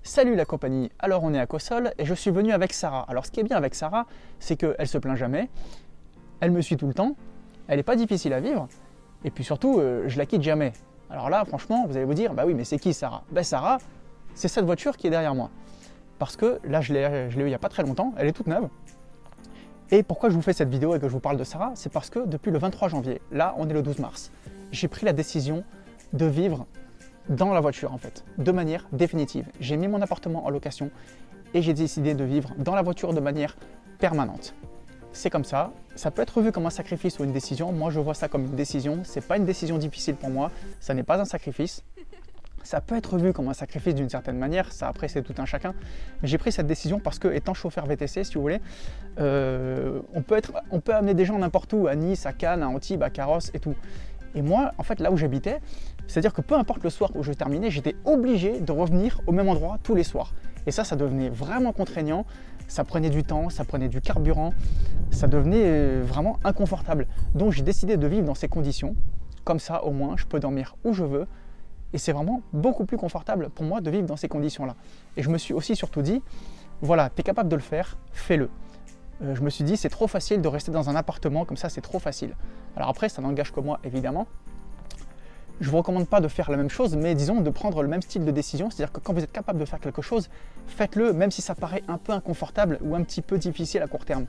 Salut la compagnie, alors on est à Cossol et je suis venu avec Sarah. Alors ce qui est bien avec Sarah, c'est qu'elle se plaint jamais, elle me suit tout le temps, elle n'est pas difficile à vivre, et puis surtout, je la quitte jamais. Alors là, franchement, vous allez vous dire, bah oui, mais c'est qui Sarah? Ben Sarah, c'est cette voiture qui est derrière moi. Parce que là, je l'ai eue il n'y a pas très longtemps, elle est toute neuve. Et pourquoi je vous fais cette vidéo et que je vous parle de Sarah? C'est parce que depuis le 23 janvier, là on est le 12 mars, j'ai pris la décision de vivre dans la voiture en fait, de manière définitive. J'ai mis mon appartement en location et j'ai décidé de vivre dans la voiture de manière permanente. C'est comme ça peut être vu comme un sacrifice ou une décision. Moi je vois ça comme une décision, c'est pas une décision difficile pour moi, ça n'est pas un sacrifice. Ça peut être vu comme un sacrifice d'une certaine manière, ça après c'est tout un chacun. Mais j'ai pris cette décision parce que étant chauffeur VTC, si vous voulez, on peut amener des gens n'importe où, à Nice, à Cannes, à Antibes, à Carrosse et tout. Et moi, en fait, là où j'habitais, c'est-à-dire que peu importe le soir où je terminais, j'étais obligé de revenir au même endroit tous les soirs. Et ça devenait vraiment contraignant, ça prenait du temps, ça prenait du carburant, ça devenait vraiment inconfortable. Donc j'ai décidé de vivre dans ces conditions, comme ça au moins je peux dormir où je veux, et c'est vraiment beaucoup plus confortable pour moi de vivre dans ces conditions-là. Et je me suis aussi surtout dit, voilà, tu es capable de le faire, fais-le. Je me suis dit, c'est trop facile de rester dans un appartement, comme ça c'est trop facile. Alors après, ça n'engage que moi, évidemment. Je ne vous recommande pas de faire la même chose, mais disons de prendre le même style de décision, c'est-à-dire que quand vous êtes capable de faire quelque chose, faites-le, même si ça paraît un peu inconfortable ou un petit peu difficile à court terme.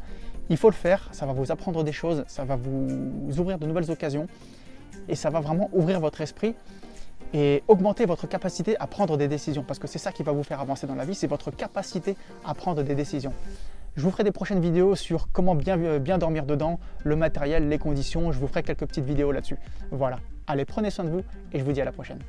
Il faut le faire, ça va vous apprendre des choses, ça va vous ouvrir de nouvelles occasions, et ça va vraiment ouvrir votre esprit et augmenter votre capacité à prendre des décisions, parce que c'est ça qui va vous faire avancer dans la vie, c'est votre capacité à prendre des décisions. Je vous ferai des prochaines vidéos sur comment bien dormir dedans, le matériel, les conditions, je vous ferai quelques petites vidéos là-dessus. Voilà, allez, prenez soin de vous et je vous dis à la prochaine.